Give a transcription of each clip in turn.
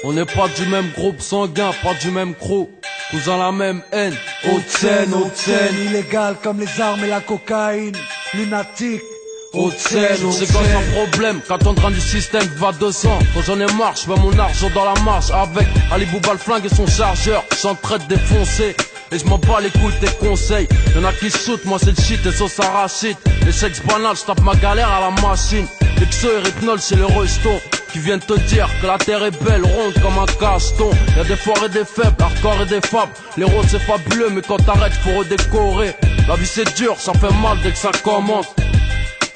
On n'est pas du même groupe sanguin, pas du même crew. Cousin la même haine. Haute scène, illégal comme les armes et la cocaïne. Lunatique. Haute scène, c'est quand un problème, quand on grain du système va 200. Quand j'en ai marre, je mets mon argent dans la marche. Avec Ali Bouba le flingue et son chargeur, j'en traite défoncé. Et je m'en bats les couilles tes conseils. Y'en a qui shootent, moi c'est le shit et sauce arachide. Les chèques banals, je tape ma galère à la machine. Les XO et Rythmol chez le reston, qui viennent te dire que la terre est belle, ronde comme un cacheton. Y'a des forts et des faibles, hardcore et des fables. Les rôles c'est fabuleux, mais quand t'arrêtes faut redécorer. La vie c'est dur, ça fait mal dès que ça commence.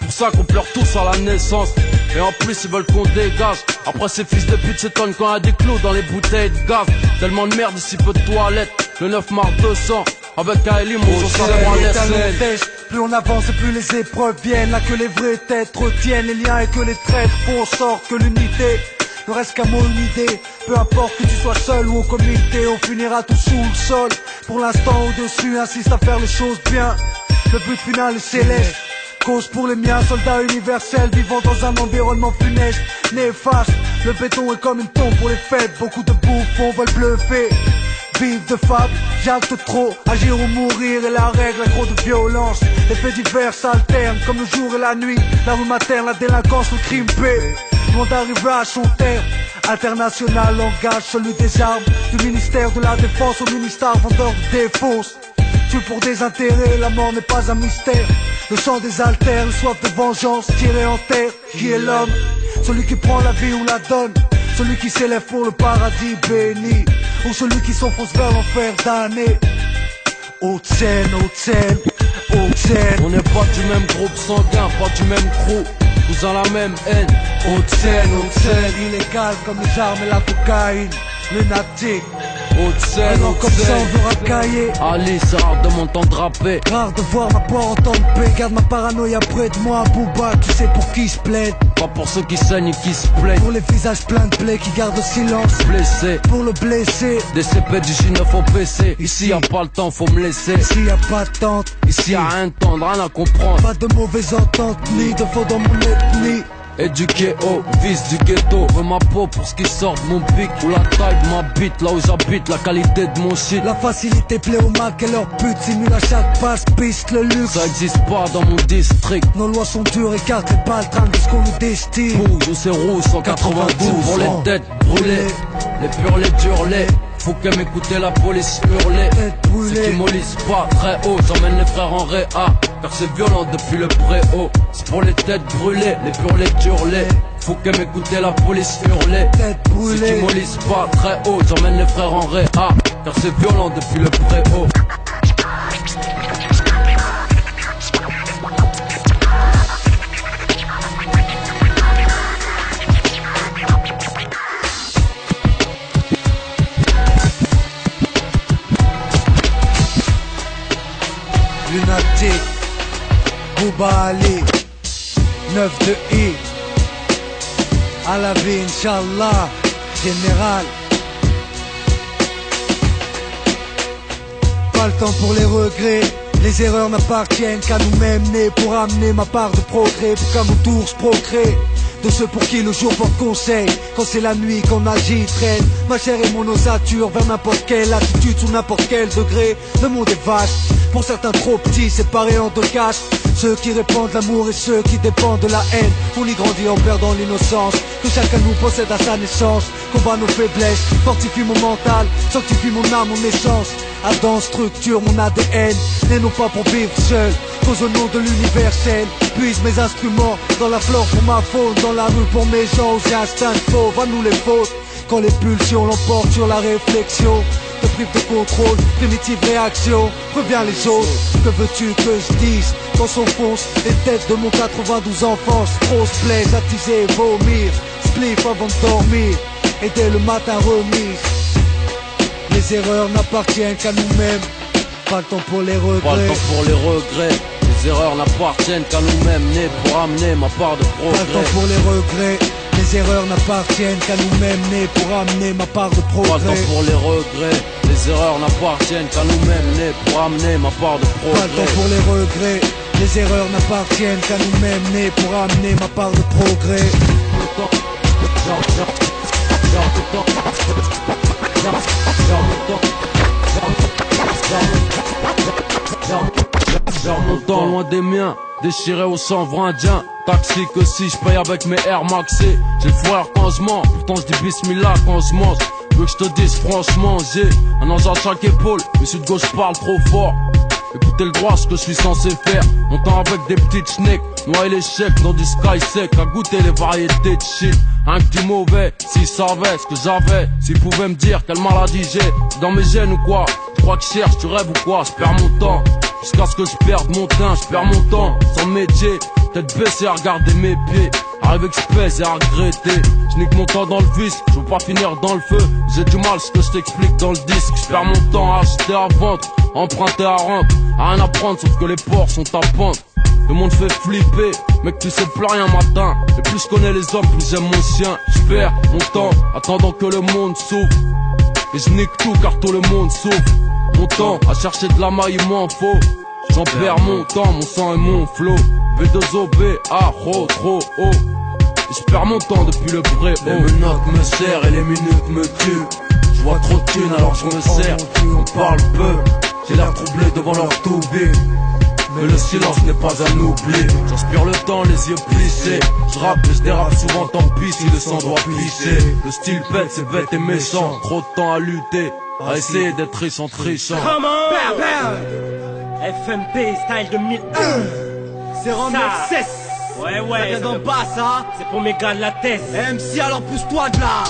Pour ça qu'on pleure tous à la naissance. Et en plus ils veulent qu'on dégage. Après ces fils de pute s'étonnent quand y a des clous dans les bouteilles de gaz. Tellement de merde ici peu de toilettes. Le 9 mars 200 avec Kaeli mon jour ça prend les scènes. Plus on avance et plus les épreuves viennent. Là que les vraies têtes retiennent les liens et que les traîtres font en sorte que l'unité ne reste qu'un mot, une idée. Peu importe que tu sois seul ou au comité, on finira tout sous le sol. Pour l'instant au-dessus insiste à faire les choses bien. Le but final est céleste. Cause pour les miens, soldats universels vivant dans un environnement funeste, néfaste. Le béton est comme une tombe pour les fêtes. Beaucoup de bouffons veulent bluffer. Vive de fable, j'acte trop, agir ou mourir est la règle, accro de violence. Les faits divers s'alternent comme le jour et la nuit. La rue materne, la délinquance, le crime paix. Loin d'arriver à son terme. International langage, celui des armes. Du ministère de la Défense au ministère vendeur de défense. Tue pour des intérêts, la mort n'est pas un mystère. Le sang des altères, le soif de vengeance tiré en terre. Qui est l'homme? Celui qui prend la vie ou la donne. Celui qui s'élève pour le paradis béni. Ou celui qui s'enfonce vers l'enfer damné. Haute scène, haute scène, haute scène. On n'est pas du même groupe sanguin, pas du même crew. Cousin la même haine. Haute scène, illégal comme les armes et la cocaïne. Lunatique. Haute scène, comme ça on veut racailler. Ali, c'est rare de m'entendre rapper. Rare de voir ma poire en temps de paix. Garde ma paranoïa près de moi, Bouba, tu sais pour qui je plaide. Pas pour ceux qui saignent et qui se plaignent. Pour les visages pleins de blé qui gardent le silence. Blessé, pour le blessé. Des CP du J9 au PC. Ici y'a pas le temps, faut me laisser. Ici y'a pas de tente. Ici y'a rien de tendre, rien à comprendre. Pas de mauvaise entente, ni de faux dans mon ethnie. Éduqué au vice du ghetto. Veux ma peau pour ce qui sort de mon pic. Ou la taille de ma bite, là où j'habite, la qualité de mon shit. La facilité plaît aux Mac et leur pute simule à chaque passe, piste le luxe. Ça existe pas dans mon district. Nos lois sont dures et cartes les baltringues de ce qu'on nous destine. Rouge ou c'est rouge, 192 pour les têtes brûlées. Les purs, les durs, les faut que m'écouter la police hurler. Ceux qui mollissent pas très haut, j'emmène les frères en réa. Car c'est violent depuis le préau. C'est pour les têtes brûlées, les purs, les durs, les faut que m'écouter la police hurler. Ceux qui mollissent pas très haut, j'emmène les frères en réa. Car c'est violent depuis le préau. Lunatique, Bouba Ali, 9 de I, à la vie, Inch'Allah, général. Pas le temps pour les regrets, les erreurs n'appartiennent qu'à nous-mêmes, nés pour amener ma part de progrès, pour qu'à mon tour je procrée. De ceux pour qui le jour porte conseil, quand c'est la nuit qu'on agit, traîne ma chair et mon ossature vers n'importe quelle attitude, sous n'importe quel degré. Le monde est vaste, pour certains trop petits, séparés en deux castes. Ceux qui répandent l'amour et ceux qui dépendent de la haine. On y grandit en perdant l'innocence que chacun nous possède à sa naissance. Combat nos faiblesses, fortifie mon mental, sanctifie mon âme, mon essence. Adam structure mon ADN, et non pas pour vivre seul. Cause au nom de l'universel, puise mes instruments dans la flore pour ma faune, dans la rue pour mes gens, aux instincts fauves, à nous les fautes. Quand les pulsions l'emportent sur la réflexion, te prive de contrôle, primitive réaction, reviens les autres. Que veux-tu que je dise quand s'enfonce les têtes de mon 92 enfance? Trop se plaise, attiser, vomir, spliff avant de dormir, et dès le matin remise. Les erreurs n'appartiennent qu'à nous-mêmes. Pas le temps pour les regrets. Pas le temps pour les regrets. Les erreurs n'appartiennent qu'à nous-mêmes. Nés pour amener ma part de progrès. Pas le temps pour les regrets. Les erreurs n'appartiennent qu'à nous-mêmes. Nés pour amener ma part de progrès. Pas le temps pour les regrets. Les erreurs n'appartiennent qu'à nous-mêmes. Nés pour amener ma part de progrès. Pas le temps pour les regrets. Les erreurs n'appartiennent qu'à nous-mêmes. Nés pour amener ma part de progrès. Vers mon temps loin des miens, déchiré au sang indien. Taxi que si je paye avec mes Air Maxi. J'ai le frère quand je mens, pourtant je dis bismillah quand je mange. Veux que je te dise franchement, j'ai un ange à chaque épaule, mais celui de gauche parle trop fort. Écoutez le droit, ce que je suis censé faire. Montant avec des petites schnecks, noyer les chèques dans du sky sec, à goûter les variétés de shit. Un petit mauvais, s'il savait ce que j'avais, s'il pouvait me dire quelle maladie j'ai. C'est dans mes gènes ou quoi? Je crois que je cherche, tu rêves ou quoi? Je perds mon temps, jusqu'à ce que je perde mon teint. Je perds mon temps, sans métier, tête baissée à regarder mes pieds. Arrive que je pèse et à regretter. Je nique mon temps dans le vice, je veux pas finir dans le feu. J'ai du mal, ce que je t'explique dans le disque. Je perds mon temps à acheter à vendre, emprunter à rente. À rien à prendre sauf que les ports sont à pente. Le monde fait flipper, mec tu sais plus rien matin. Et plus je connais les hommes, plus j'aime mon chien. Je perds mon temps, attendant que le monde souffre. Et je nique tout car tout le monde souffre. Mon temps à chercher de la maille il m'en faut. J'en perds mon temps, mon sang et mon flow. V2OB, trop haut. Et je perds mon temps depuis le vrai haut. Les menottes me serrent et les minutes me tuent. Je vois trop de thunes alors je me sers. On parle peu, j'ai l'air troublé devant leur toubib. Mais le silence n'est pas un oubli. J'inspire le temps, les yeux plissés. Je rappe mais je dérape souvent, tant pis si le sang doit pisser. Le style pète, c'est bête et méchant. Trop de temps à lutter, à essayer d'être riche en trichant. FMP style 2001. C'est Rome Excess. Ouais, Ça vient d'en bas, ça. c'est pour mes gars de la tête. MC, alors pousse-toi de là.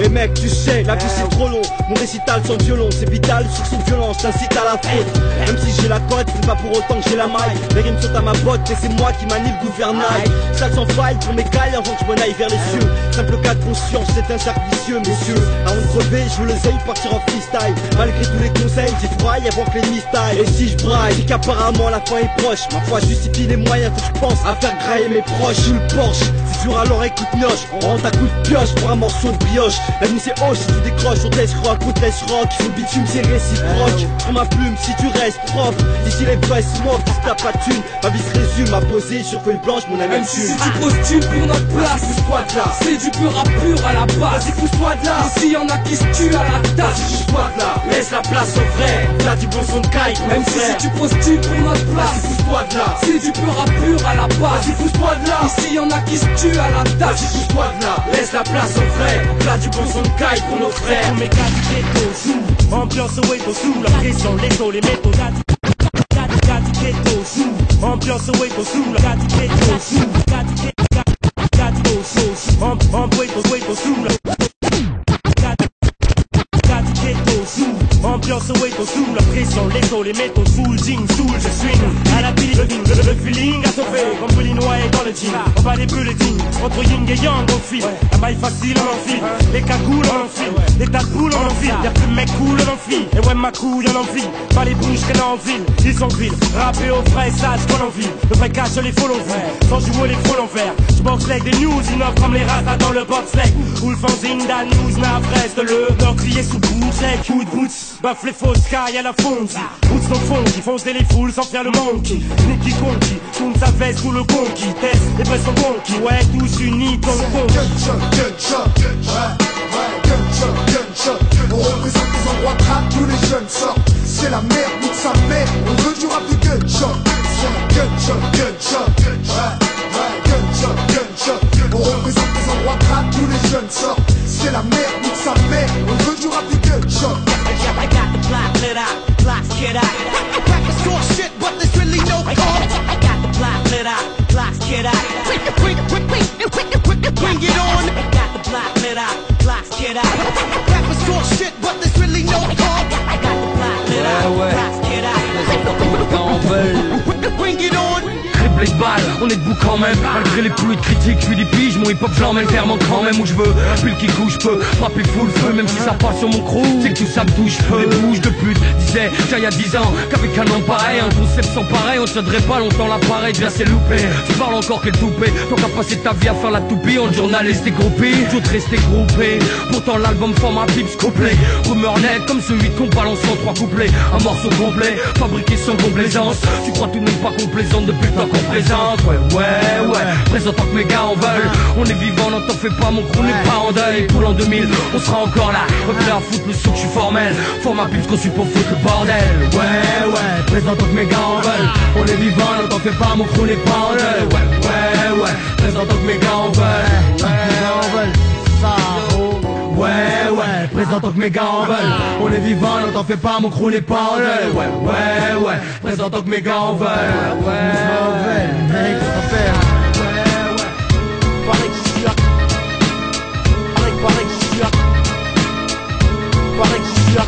Et mec, tu sais, la vie c'est trop long. Mon récital sans violon, c'est vital. Sur son violence, t'incite à la faute. Même si j'ai la cote, c'est pas pour autant que j'ai la maille. Les rimes sont à ma botte, et c'est moi qui manie le gouvernail. Salle sans faille pour mes cailles avant que je m'en aille vers les cieux. Simple cas de conscience, c'est un cercle vicieux, messieurs. Avant de crever, je veux l'oseille partir en freestyle. Malgré tous les conseils, j'y froille avant que l'ennemi style. Et si je braille, c'est qu'apparemment la fin est proche. Ma foi justifie les moyens que je pense à faire grailler mes proches. Sous le Porsche, c'est dur alors écoute noche. On rentre à coup de pioche pour un morceau de brioche. La nuit c'est hoche si tu décroches. On teste rock, on teste rock. Sur le bitume c'est réciproque. Pour ma plume si tu restes propre. Ici les vrais smoke, si t'as pas de thune. Ma vie se résume à poser sur feuille blanche mon ami. Même si tu postules pour notre place, pousse-toi de là. c'est du pur à pur à la base. Vas-y pousse-toi de là. Ici y'en a qui se tuent à la tasse. Pousse-toi de là. Laisse la place au vrai. Là du bon son de caille. Même si tu postules pour notre place, pousse-toi de là. c'est du pur à pur à la base. Vas-y pousse-toi de là. Ici y'en a qui se tuent à la tasse. Vas-y pousse-toi de là. Laisse la place au vrai. Là du bon son de caille pour nos frères. Pour mes gars du ghetto, sous. Ambiance au Eto, sous la pression, l'étau, les métaux. Gars du ghetto, sous. Ambiance au Eto, sous la gars du ghetto, sous. Gars du ghetto, sous. Ambiance sous la ambiance au Eto, sous la pression, l'étau, les métaux, sous le jean, sous je swing. À la pile, le feeling a sauvé. Comme Boulinois est dans le jean. On bat les bulletins, entre yin et yang on file. La maille facile on enfile, les cagoules on enfile, les tas de boules on enfile. Y'a plus de mecs cool on enfile, et ouais ma couille on enfile. Pas les bouches qu'elle en ville, ils sont grilles. Rappé au frais sage qu'on en ville. Le vrai cash les faux l'envers, sans jouer les faux l'envers. J'boxe leg des news, innove comme les ratas dans le box-leg. Ou le fanzine da news, n'a reste le meurtrier sous bootleg. Coup de boots, baf les fausses cailles à la fonte. Boots non fond, qui foncent les foules sans faire le monkey. Nicky Conky, tourne sa veste sous le conky. Test, les presses sont conky, ouais tous unis ton con. Gunshot, on représente les endroits de rap, tous les jeunes sortent. C'est la merde, nique sa mère, on veut du rap de gunshot. Gunshot, on représente les endroits de rap, tous les jeunes sortent. C'est la merde, nique sa mère, on veut du rap de gunshot. I got the block lit out, blocks get out. Rappers talk shit, but there's really no cause. I got the block lit out, blocks get out. Bring it on. I got the block lit out, blocks get out. Rappers talk shit, but there's really no cause. I got the block lit out, blocks get out. Bring it on. Triplé de balles, on est debout quand même. Malgré les pluies de critiques, je suis des piges. Mon hip hop j'emmène clairement quand même où je veux. Pile qui couche, je peux frapper full feu. Même si ça passe sur mon crew, c'est que tout ça me touche feu. Les bouches de pute disaient déjà il y a 10 ans qu'avec un nom pareil, un concept sans pareil, on tiendrait pas longtemps l'appareil. Déjà c'est loupé, tu parles encore quel toupé. Tant qu'à passer ta vie à faire la toupie, en journaliste et groupé, d'autres restés groupés. Pourtant l'album forme un pips complet. Rumeur net comme celui qu'on balance en 3 couplets. Un morceau complet, fabriqué sans complaisance. Tu crois tout de même pas complaisante depuis le temps qu'on présente, ouais. Présent tant que mes gars en veulent. On est vivant, n'en t'en fais pas, mon crew n'est pas en deuil. Pour l'an 2000, on sera encore là. Reprêt à foutre le souk, je suis formel. Format pub conçu pour foutre le bordel. Présent tant que mes gars en veulent. On est vivant, n'en t'en fais pas, mon crew n'est pas en deuil. Présent tant que mes gars en veulent. Présent tant que mes gars en veulent. On est vivant, n'en t'en fais pas, mon crew n'est pas en deuil. Présent tant que mes gars en veulent. Mec, ça fait. Pareil que je suis là. Pareil que je suis là. Pareil que je suis là.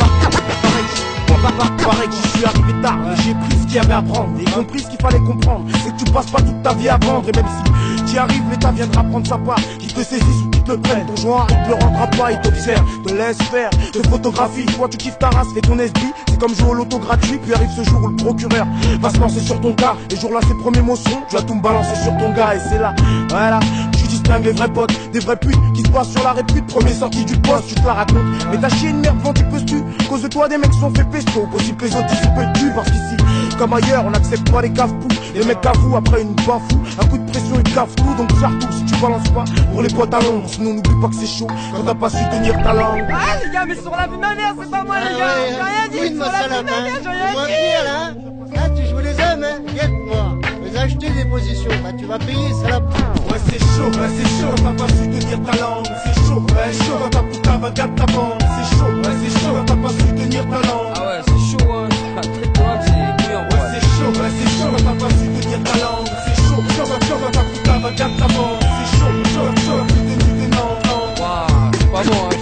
Pareil que je suis arrivé tard, mais j'ai pris ce qu'il y avait à prendre et compris ce qu'il fallait comprendre. C'est que tu passes pas toute ta vie à vendre, et même si tu y arrives, l'État viendra prendre sa part. Qui te saisisse ou qui te le prenne, ton joint il te le rendra pas, il t'observe, te laisse faire, te photographie. Toi tu kiffes ta race, fais ton SB, c'est comme jouer au loto gratuit. Puis arrive ce jour où le procureur va se lancer sur ton cas. Et jour là ses premiers mots sont, tu vas tout me balancer sur ton gars. Et c'est là, voilà, tu distingues les vrais potes des vrais putes qui se passent sur la répute. Premier sorti du poste, tu te la racontes, mais t'as chié une merde, vendu peux-tu. Cause de toi des mecs sont fait pesto, possible que les autres dissipent le cul. Parce qu'ici, comme ailleurs, on n'accepte pas les caves-poux. Les mecs avouent après une bafou, un coup de pression ils cavent tout. Donc surtout si tu balances pas pour les potes à l'ombre, sinon n'oublie pas que c'est chaud quand t'as pas su tenir ta langue. Ah les gars, mais sur la vie de ma mère, c'est pas moi les gars, j'ai rien dit. Sur la vie de ma mère, j'ai rien dit. Là, tu joues les hommes, hein, guette-moi. Vous achetez des positions, bah tu vas payer, salope. Ouais c'est chaud quand t'as pas su tenir ta langue. C'est chaud quand ta putain va garder ta bande. C'est chaud quand t'as pas su tenir ta langue. Ah ouais c'est chaud hein, traite-toi c'est bouillant. Ouais c'est chaud quand t'as pas su tenir ta langue. C'est chaud quand ta putain va garder ta bande. C'est chaud quand tu tenir tes langues. Waouh, c'est pas bon hein.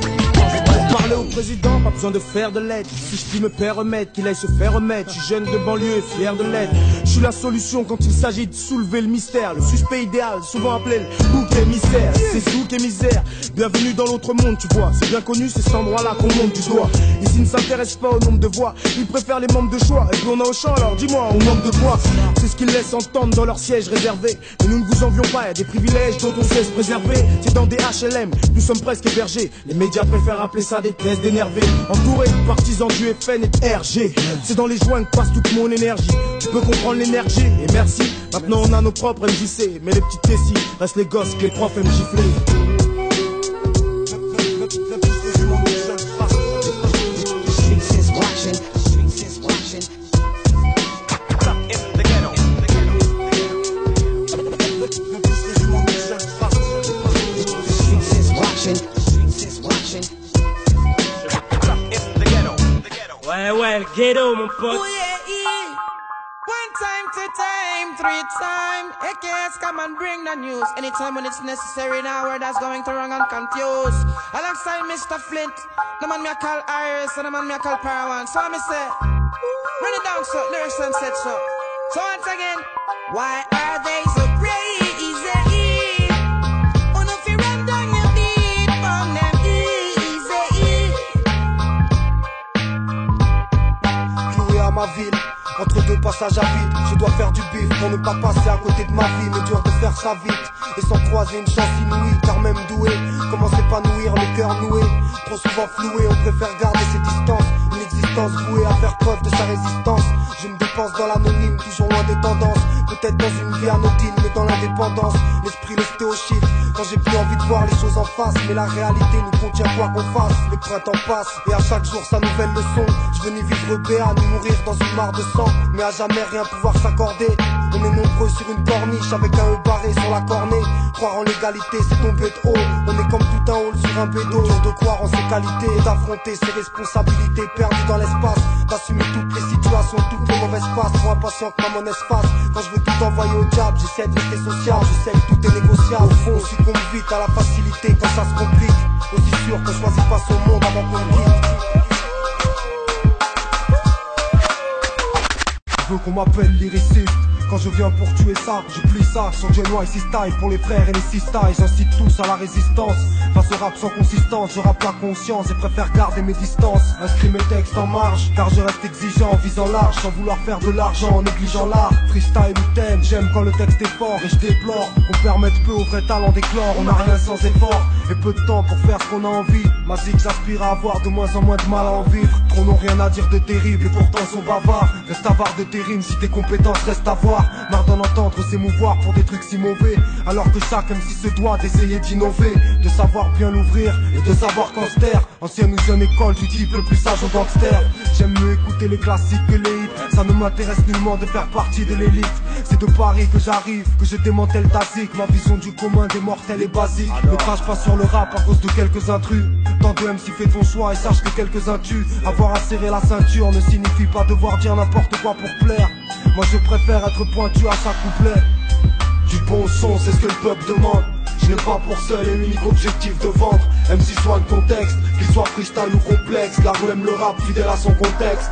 Parler au président, pas besoin de faire de l'aide. Si je puis me faire remettre, qu'il aille se faire remettre. Je suis jeune de banlieue et fier de l'aide. Je suis la solution quand il s'agit de soulever le mystère. Le suspect idéal, souvent appelé le bouc émissaire. C'est souk et misère. Bienvenue dans l'autre monde, tu vois. C'est bien connu, c'est cet endroit-là qu'on monte du doigt. Ici ne s'intéresse pas au nombre de voix. Ils préfèrent les membres de choix. Et puis on a au champ, alors dis-moi, on manque de voix. C'est ce qu'ils laissent entendre dans leur siège réservé. Mais nous ne vous envions pas, il y a des privilèges dont on sait se préserver. C'est dans des HLM, nous sommes presque hébergés. Les médias préfèrent appeler ça des tests d'énervé. Entouré de partisans du FN et de RG. C'est dans les joints que passe toute mon énergie. Tu peux comprendre l'énergie, et merci. Maintenant on a nos propres MJC. Mais les petites tessies restent les gosses que les profs aiment gifler. Ouais, le ghetto, mon pote. Oh yeah, yeah. One time, two time, three time. AKS come and bring the news. Anytime when it's necessary, now where that's going to wrong and confused. Alongside Mr. Flint, the man me I call Iris and the man me I call Parawan. So I me say, run it down so, lyrics and set so. So once again, why are they so crazy? Ma ville, entre deux passages à vide, je dois faire du bif pour ne pas passer à côté de ma vie, mais dur de faire ça vite et sans croiser une chance inouïe, car même doué, comment s'épanouir le cœur noué, trop souvent floué, on préfère garder ses distances, une existence vouée à faire preuve de sa résistance. Je me dépense dans l'anonyme, toujours loin des tendances, peut-être dans une vie anodine, mais dans l'indépendance, l'esprit resté au chiffre, quand j'ai plus envie de voir les choses en face, mais la réalité nous contient quoi qu'on fasse. Le printemps passe, et à chaque jour sa nouvelle leçon. Je veux ni vivre béat, ni mourir dans une mare de sang, mais à jamais rien pouvoir s'accorder. On est nombreux sur une corniche avec un E barré sur la cornée. Croire en l'égalité c'est tomber de haut. On est comme tout un hall sur un bédo. Dur de croire en ses qualités, d'affronter ses responsabilités perdues dans l'espace, d'assumer toutes les situations, toutes les mauvaises passes. Trop impatient que ma monnaie se fasse. Quand je veux tout envoyer au diable, j'essaie de rester social. Je sais que tout est négociable. Au fond, on succombe vite à la facilité quand ça se complique. Aussi sûr qu'on choisit pas son monde avant qu'on le quitte. Je veux qu'on m'appelle lyriciste. Quand je viens pour tuer ça, je plie ça sur Genoa et style pour les frères et les sistas. Et j'incite tous à la résistance. Face au rap sans consistance, je rappe la conscience et préfère garder mes distances. Inscris mes textes en marge, car je reste exigeant en visant large, sans vouloir faire de l'argent en négligeant l'art. Freestyle ou thème, j'aime quand le texte est fort et je déplore qu'on permette peu au vrai talent d'éclore. On n'a rien sans effort et peu de temps pour faire ce qu'on a envie. Ma zig j'aspire à avoir de moins en moins de mal à en vivre. micros n'ont rien à dire de terrible et pourtant sont bavards. Reste avare de tes rimes si tes compétences restent à voir. Marre d'en entendre s'émouvoir pour des trucs si mauvais, alors que chaque MC se doit d'essayer d'innover, de savoir bien l'ouvrir et de savoir quand se taire. Ancienne ou jeune école du type le plus sage au gangster. J'aime mieux écouter les classiques que les hits. Ça ne m'intéresse nullement de faire partie de l'élite. C'est de Paris que j'arrive, que je démantèle ta zik. Ma vision du commun des mortels est basique. Ne crache pas sur le rap à cause de quelques intrus. Tant de MC fait ton choix et sache que quelques-uns tuent. Avoir à serrer la ceinture ne signifie pas devoir dire n'importe quoi pour plaire. Moi je préfère être pointu à chaque couplet. Du bon son, c'est ce que le peuple demande. Je n'ai pas pour seul et unique objectif de vendre. MC soigne ton texte, qu'il soit freestyle ou complexe. La rue aime le rap fidèle à son contexte.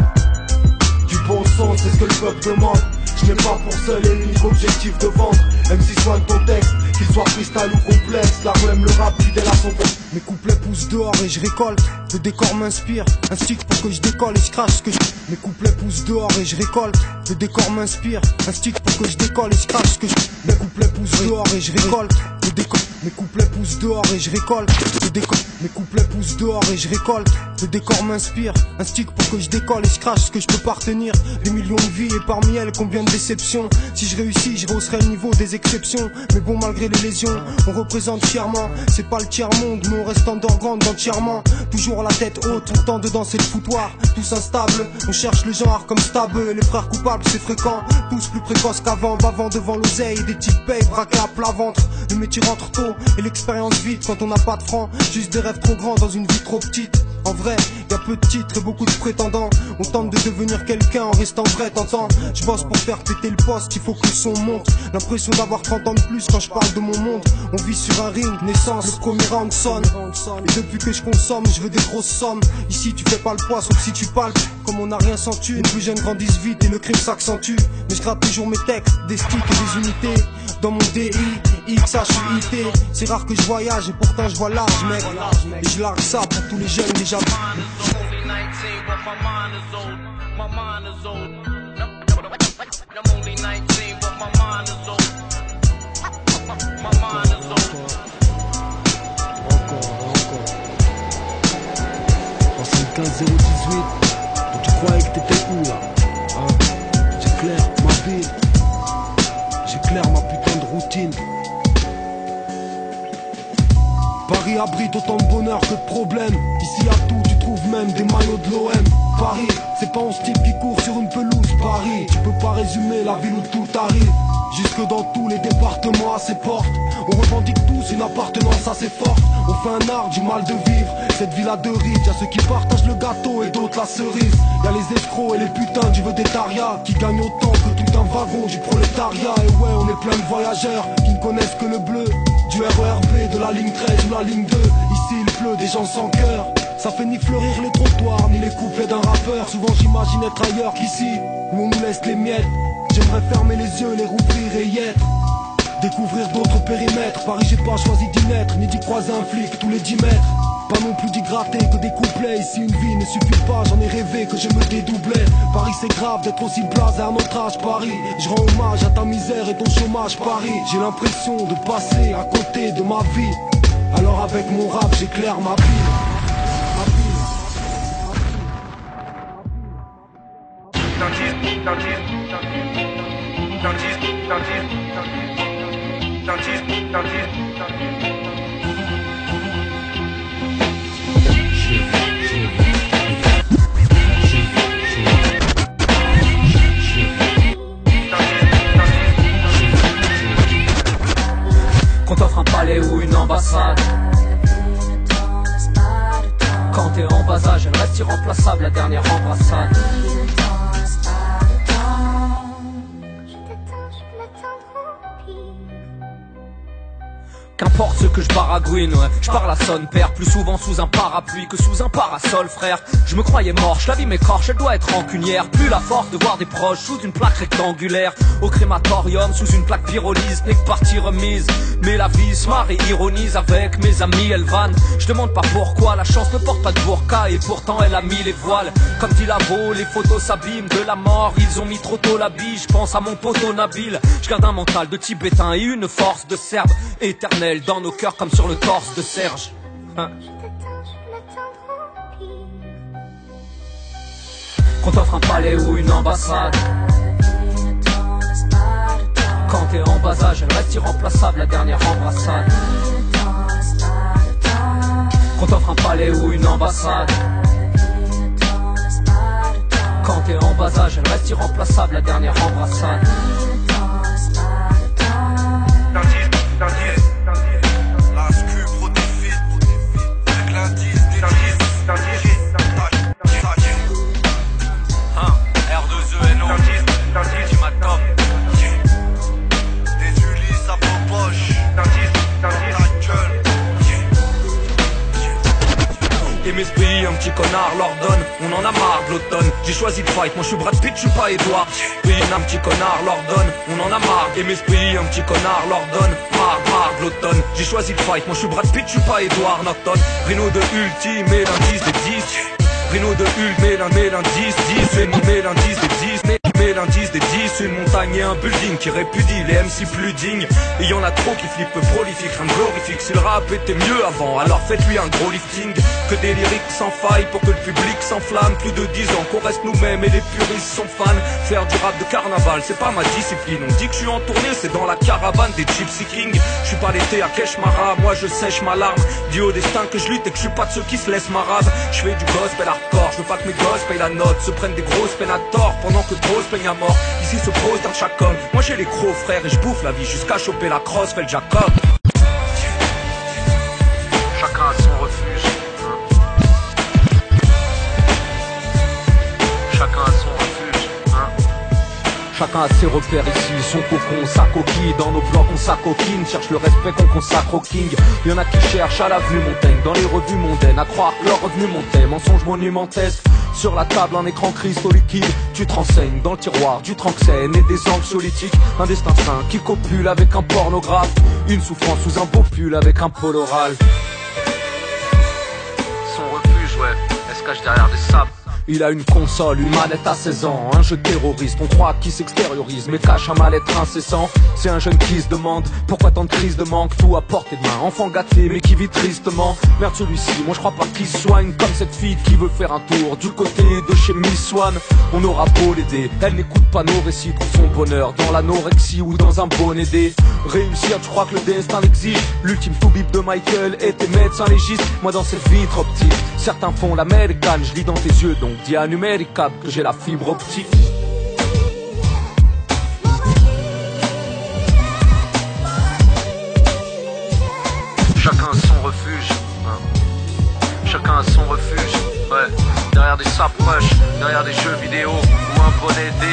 Du bon son, c'est ce que le peuple demande. Je n'ai pas pour seul et unique objectif de vendre. MC soigne ton texte, qu'il soit freestyle ou complexe. La rue aime le rap fidèle à son contexte. Mes couplets poussent dehors et je récolte. Le décor m'inspire, un stick pour que je décolle et je crache ce que je... Mes couplets poussent dehors et je récolte. Le décor m'inspire, un stick pour que je décolle et je crache ce que je... Mes couplets poussent dehors et je récolte. Le décor... Mes couplets poussent dehors et je récolte. Le décor... Mes couplets poussent dehors et je récolte. Le décor m'inspire, un stick pour que je décolle et je crache ce que je peux pas retenir. Des millions de vies et parmi elles combien de déceptions. Si je réussis, je rehausserai le niveau des exceptions. Mais bon, malgré les lésions, on représente fièrement. C'est pas le tiers-monde, mais on reste underground entièrement. Toujours la tête haute, on tente de danser le foutoir. Tous instables, on cherche le genre comme stable. Les frères coupables, c'est fréquent. Tous plus précoces qu'avant, bavant devant l'oseille. Des types payent, braqués à plat ventre. Le métier rentre tôt et l'expérience vite quand on n'a pas de francs. Juste des rêves trop grands dans une vie trop petite. En vrai, y a peu de titres et beaucoup de prétendants. On tente de devenir quelqu'un en restant vrai, t'entends. Je bosse pour faire péter le poste, il faut que le son monte. L'impression d'avoir 30 ans de plus quand je parle de mon monde. On vit sur un ring, naissance, le premier round sonne. Et depuis que je consomme, je veux des grosses sommes. Ici tu fais pas le poids sauf si tu palpes. Comme on n'a rien sans thune, les plus jeunes grandissent vite et le crime s'accentue. Mais je gratte toujours mes textes, des sticks et des unités. Dans mon DI, XHUIT. C'est rare que je voyage et pourtant je vois large mec. Et je largue ça pour tous les jeunes déjà. Tu croyais que t'étais où là hein? J'éclaire ma ville, j'éclaire ma putain de routine. Paris abrite autant de bonheur que de problèmes. Ici à tout, tu trouves même des maillots de l'OM. Paris, c'est pas 11 types qui courent sur une pelouse. Paris, tu peux pas résumer la ville où tout arrive. Jusque dans tous les départements à ses portes. On revendique tous une appartenance assez forte. On fait un art du mal de vivre. Cette ville a deux rides, y'a ceux qui partagent le gâteau et d'autres la cerise. Y'a les escrocs et les putains du vedettariat qui gagnent autant que tout un wagon du prolétariat. Et ouais, on est plein de voyageurs qui ne connaissent que le bleu du RERB, de la ligne 13 ou la ligne 2. Ici il pleut, des gens sans cœur. Ça fait ni fleurir les trottoirs, ni les couplets d'un rappeur. Souvent j'imagine être ailleurs qu'ici, où on nous laisse les miettes. J'aimerais fermer les yeux, les rouvrir et y être. Découvrir d'autres périmètres. Paris j'ai pas choisi d'y naître, ni d'y croiser un flic tous les 10 mètres. Pas non plus d'y gratter que des couplets. Ici une vie ne suffit pas, j'en ai rêvé que je me dédoublais. Paris c'est grave d'être aussi blasé à notre âge. Paris, je rends hommage à ta misère et ton chômage. Paris, j'ai l'impression de passer à côté de ma vie. Alors avec mon rap j'éclaire ma ville. Qu'on t'offre un palais ou une ambassade. Quand t'es en bas âge, elle reste irremplaçable, la dernière embrassade. Qu'importe ce que je baragouine, ouais. Je parle à son père, plus souvent sous un parapluie que sous un parasol, frère. Je me croyais mort, la vie m'écorche, elle doit être rancunière. Plus la force de voir des proches sous une plaque rectangulaire. Au crématorium, sous une plaque pyrolise, n'est que partie remise. Mais la vie se marre et ironise avec mes amis, elle vanne. Je demande pas pourquoi, la chance ne porte pas de burqa et pourtant elle a mis les voiles. Comme dit Lavo, les photos s'abîment de la mort, ils ont mis trop tôt la bille. Je pense à mon poteau Nabil, je garde un mental de Tibétain et une force de Serbe éternelle dans nos cœurs comme sur le torse de Serge. Hein. Qu'on t'offre un palais ou une ambassade. Quand t'es en bas âge, elle reste irremplaçable, la dernière embrassade. Qu'on t'offre un palais ou une ambassade. Quand t'es en bas âge, elle reste irremplaçable, la dernière embrassade. La SCU protéfite avec l'indice R2ENO ultimatum. Des Ulysses à vos poches. Ta gueule. Et mes pays, un petit connard l'ordonne. On en a marre de l'automne. J'ai choisi de fight, moi je suis Brad Pitt, je suis pas Edouard. Pays, un petit connard l'ordonne. On en a marre. Et mes pays, un petit connard l'ordonne. Marre de l'automne. J'ai choisi de fight, moi je suis Brad Pitt, je suis pas Edouard Norton. Rhino de Ulti, mais l'indice des 10. Rhino de Hult, mais l'indice 10. Mais l'indice des 10. Mais l'indice des 10. Une montagne et un building qui répudie les MC plus dignes. Et y'en a trop qui flippent prolifique, rien de glorifique. Si le rap était mieux avant, alors faites-lui un gros lifting. Que des lyriques sans faille pour que le public s'enflamme. Plus de 10 ans qu'on reste nous-mêmes et les puristes sont fans. Faire du rap de carnaval, c'est pas ma discipline. On dit que je suis en tournée, c'est dans la caravane des Gypsy Kings. Je suis pas l'été à Keshmara, moi je sèche ma larme. Dis au destin que je lutte et que je suis pas de ceux qui se laissent marave. Je fais du gospel hardcore, je veux pas que mes gosses payent la note. Se prennent des grosses peines à tort pendant que grosses peignent à mort. Ici se pose dans chaque homme. Moi j'ai les gros frères et je bouffe la vie jusqu'à choper la crosse, fait le Jacob. Chacun a son refuge. Chacun a son refuge. Chacun a ses repères ici, son cocon, sa coquille. Dans nos blocs on s'acoquine, cherche le respect qu'on consacre au king. Y'en a qui cherchent à l'avenue Montaigne, dans les revues mondaines, à croire que leur revenu montait. Mensonge monumentesque, sur la table un écran cristaux liquide. Tu te renseignes dans le tiroir du tranxène et des anxiolytiques. Un destin sain qui copule avec un pornographe. Une souffrance sous un beau pull avec un pôle oral. Son refuge, ouais, elle se cache derrière des sables. Il a une console, une manette à 16 ans. Un jeu terroriste, on croit qu'il s'extériorise mais cache un mal-être incessant. C'est un jeune qui se demande pourquoi tant de crise de manque. Tout à portée de main, enfant gâté mais qui vit tristement. Merde celui-ci, moi je crois pas qu'il soigne. Comme cette fille qui veut faire un tour du côté de chez Miss Swan. On aura beau l'aider, elle n'écoute pas nos récits. Trouve son bonheur dans l'anorexie ou dans un bonnet dé. Réussir, tu crois que le destin l'exige. L'ultime toubib de Michael était médecin légiste. Moi dans cette vie trop petite, certains font l'américaine. Je lis dans tes yeux donc dis à numéricable que j'ai la fibre optique. Chacun a son refuge. Chacun a son refuge. Ouais. Derrière des saproches, derrière des jeux vidéo ou un bonnet D.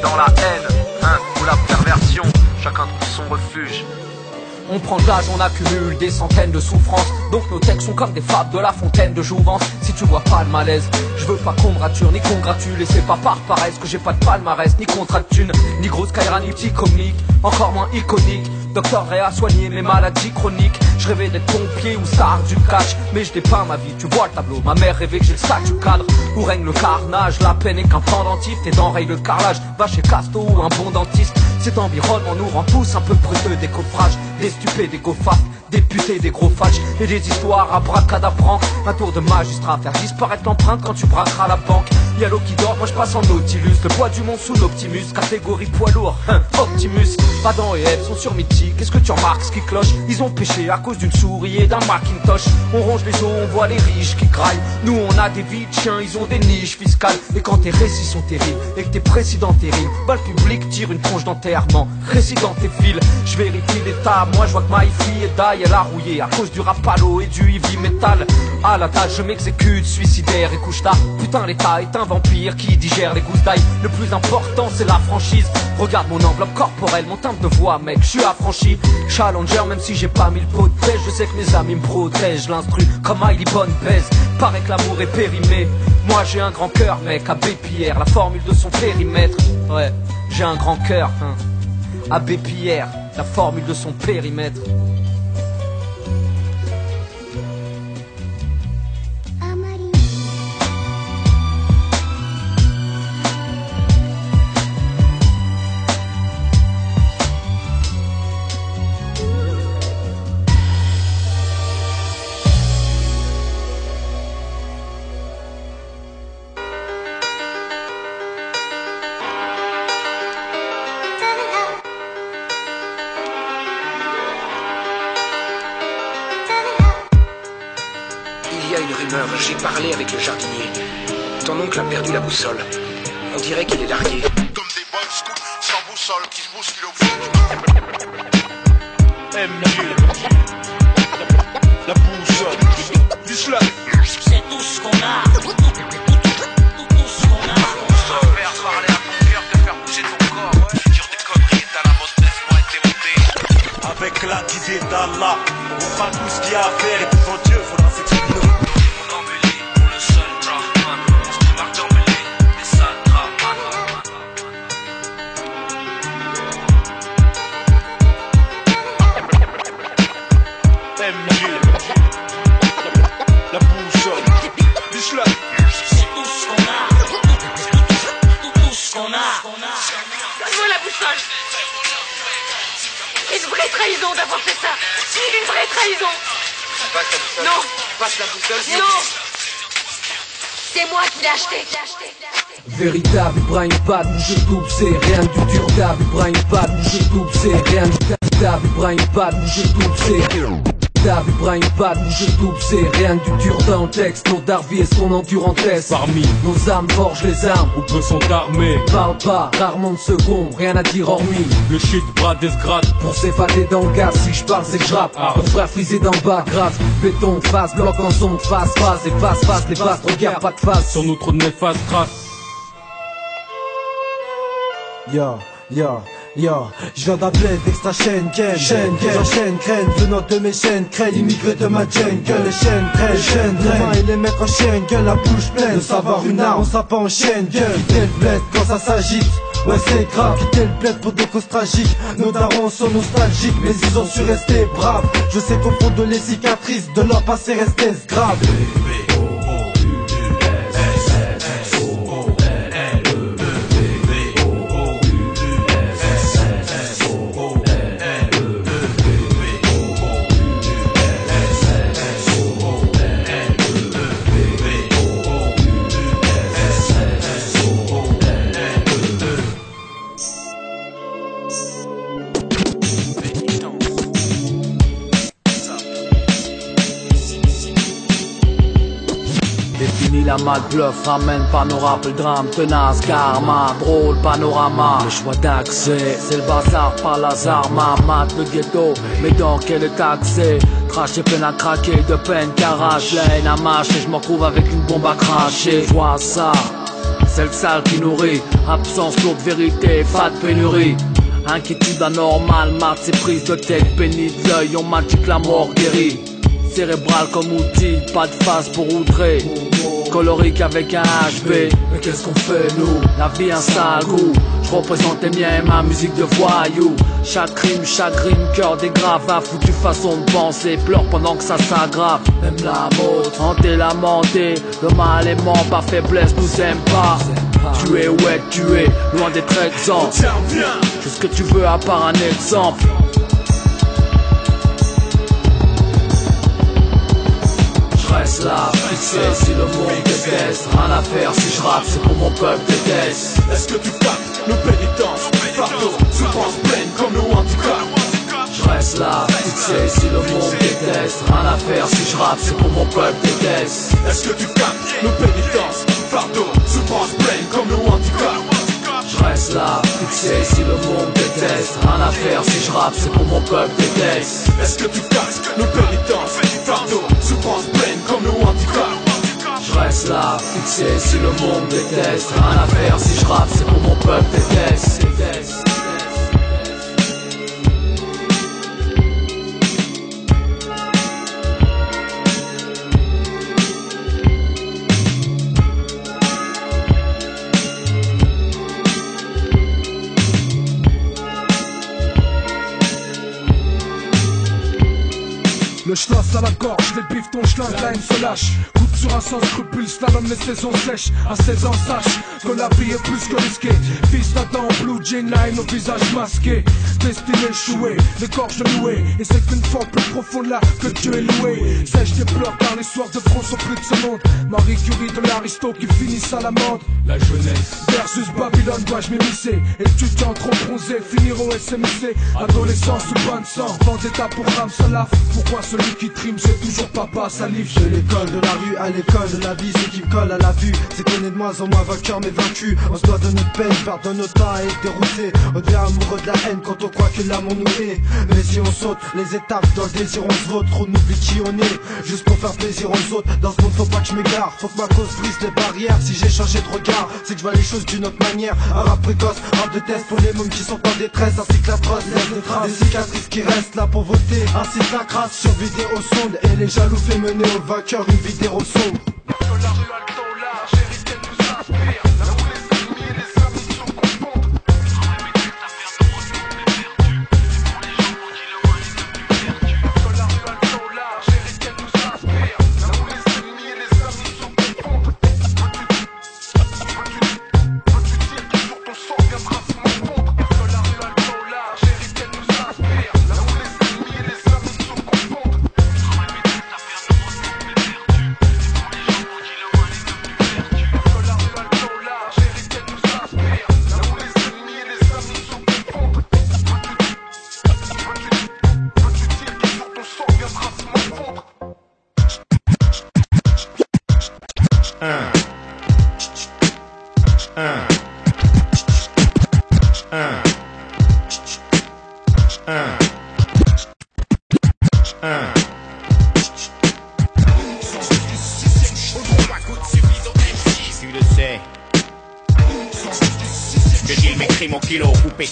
Dans la haine, ou la perversion. Chacun trouve son refuge. On prend de l'âge, on accumule des centaines de souffrances. Donc nos textes sont comme des fables de la fontaine de jouvence. Si tu vois pas le malaise, je veux pas qu'on me rature ni qu'on gratule. Et c'est pas par paresse que j'ai pas de palmarès, ni contrat de thune, ni grosse Kaira, ni petit comique, encore moins iconique. Docteur Ray a soigné mes maladies chroniques. Je rêvais d'être pompier ou star du catch, mais je dépeins ma vie, tu vois le tableau. Ma mère rêvait que j'ai le sac du cadre où règne le carnage. La peine est qu'un pendentif, tes dents rayent le carrelage. Va chez Casto ou un bon dentiste. Cet environnement nous rend tous un peu prêteux, des coffrages, des stupés, des go-fast, des putés, des gros fâches et des histoires à bracadabrant. Un tour de magistrat, faire disparaître l'empreinte quand tu braqueras la banque. Y'a l'eau qui dort, moi je passe en Nautilus. Le poids du monde sous l'Optimus, catégorie poids lourd, Optimus. Adam et Ève sont sur Mythique, qu'est-ce que tu remarques ce qui cloche? Ils ont péché à cause d'une souris et d'un Macintosh. On ronge les os, on voit les riches qui graillent. Nous on a des vies de chiens, ils ont des niches fiscales. Et quand tes récits sont terribles et que tes précédents terribles, bah le public tire une tronche d'enterrement. Résident tes fils, je vérifie l'état. Moi je vois que ma fille est d'ail, elle a rouillé à cause du rapalo et du heavy metal. À la tâche je m'exécute, suicidaire et couche tard. Putain l'état est un vampire qui digère les gousses d'ail. Le plus important c'est la franchise. Regarde mon enveloppe corporelle, mon timbre de voix mec, je suis affranchi. Challenger même si j'ai pas mis le pot de pêche. Je sais que mes amis me protègent, l'instru comme Hailey Bonne baise. Paraît que l'amour est périmé. Moi j'ai un grand cœur mec, Abbé Pierre, la formule de son périmètre. Ouais, j'ai un grand cœur, Abbé Pierre, la formule de son périmètre. fumeur, j'ai parlé avec le jardinier. Ton oncle a perdu la boussole. On dirait qu'il est largué. Comme des boys scouts sans boussole qui se bousculent au fond. MJ, la boussole, l'islam. C'est tout ce qu'on a. Tout ce qu'on a. Faire parler à ton cœur, te faire bouger ton corps. Dire des conneries est à la mode, laisse-moi être démonté. Avec la guidée d'Allah, on fera tout ce qu'il y a à faire et devant Dieu, faudra s'exprimer. On embellit pour le seul Rahman. On se démarque d'embellir les sales Rahman. MJ, la boussole, l'islam. C'est tout ce qu'on a. Tout ce qu'on a. Donne-moi la boussole. Une vraie trahison d'avoir fait ça. Une vraie trahison. Passe la boussole. Non. Passe la boussole. Non. C'est moi qui l'ai acheté. Véritable Ibrahim Bad, je double, c'est rien du durable. Ibrahim Bad, je double, c'est rien du véritable. Ibrahim Bad, je double, c'est Ibrahim Bad, je double, c'est rien du dur dans le texte. Nos Darby et son endurantesse. Parmi nos âmes forgent les armes, ou peu sont armés. Parle pas, rarement de second, rien à dire hormis le shit brade et se gratte. Pour s'évader dans le gaz, si je parle c'est que je rappe. Mon frère frisé d'en bas, grâce béton, face, bloc en son, face, et face, les vastes, regarde pas de face. Sur nous trop de néfastes traces. Yo, je viens d'un bled extra Schengen, j'enchaîne, craigne, venant de mes chaînes, craigne, immigré de ma jungle, les chaînes traînent, demain et les mettre en chaîne, gueule, la bouche pleine, de savoir une arme, on s'appelle en chaîne, gueule, quitter le bled quand ça s'agite, ouais c'est grave, quitter le bled pour des causes tragiques, nos darons sont nostalgiques, mais ils ont su rester braves, je sais qu'au fond de les cicatrices, de leur passé restait grave. La mal bluff ramène panorama, le drame tenace, karma, drôle panorama. Le choix d'accès, c'est le bazar par lazar, ma mat le ghetto, mais dans quel état accès? Trash et peine à craquer, de peine qu'arrache, la haine à mâcher, je me retrouve avec une bombe à cracher. Je vois ça, c'est le sale qui nourrit, absence lourde vérité, pas de pénurie. Inquiétude anormale, marque ses prises de tête, pénible l'œil, on magique la mort guérie. Cérébral comme outil, pas de face pour outrer. Colorique avec un HB, mais qu'est-ce qu'on fait nous? La vie un sale goût, je représente les miens et ma musique de voyou. Chaque crime, chagrine, cœur des graves, à foutu façon de penser, pleure pendant que ça s'aggrave. Même la mort, hanter, lamenter, le mal aimant, pas faiblesse, nous aime pas. Tu es ouais, tu es loin d'être exempt. Tout ce que tu veux à part un exemple. Je reste là, fixé si le monde déteste. Rien à faire si je rappe, c'est pour mon peuple déteste. Est-ce que tu captes nos pénitences, fardeau, souffrance pleine comme nos handicaps? Je reste là, fixé si le monde déteste. Rien à faire si je rappe, c'est pour mon peuple déteste. Est-ce que tu captes nos pénitences, fardeau, souffrance pleine comme nos handicaps? Je reste là, fixé si le monde déteste. Rien à faire si je rappe, c'est pour mon peuple déteste. Est-ce que tu captes nos pénitences, fardeau, souffrance pleine comme nos handicaps? Je reste là, fixé si le monde déteste. Rien à faire si je rappe, c'est pour mon peuple déteste. Le schloss à la gorge, les bifs ton schlingue, la haine se lâche. Coupe sur un sans scrupule, slalom les saisons sèches. À 16 ans sache que la vie est plus que risquée. Fils d'Adam, blue jean line au visage masqué. Destiné échoué, l'écorche nouée. Et c'est qu'une forme plus profonde là que Dieu est loué. Sèche tes pleurs car les soirs de front sont plus de ce monde. Marie Curie de l'aristo qui finissent à l'amende. La jeunesse versus Babylone, dois-je m'émisser. Étudiants trop bronzés finiront SMIC. Adolescence sous bain de sang, vendetta pour Ram Salaf. Pourquoi celui qui trime c'est toujours papa salive? J'ai l'école de la rue à À l'école, la vie c'est qui me colle à la vue. C'est qu'on est de moins en moins vainqueur mais vaincu. On se doit de notre peine, perdre notre temps à être dérouté. On devient amoureux de la haine quand on croit que l'amour nous est. Mais si on saute les étapes dans le désir on se vote. On oublie qui on est, juste pour faire plaisir aux autres. Dans ce monde faut pas que je m'égare, faut que ma cause brise les barrières. Si j'ai changé de regard, c'est que je vois les choses d'une autre manière. Un rap précoce, rap de test pour les mômes qui sont en détresse. Ainsi que la prose laisse des traces, des cicatrices qui restent là pour voter. Ainsi que la crasse sur vidéo sonde. Et les jaloux fait mener au vainqueur une vidéo sombre.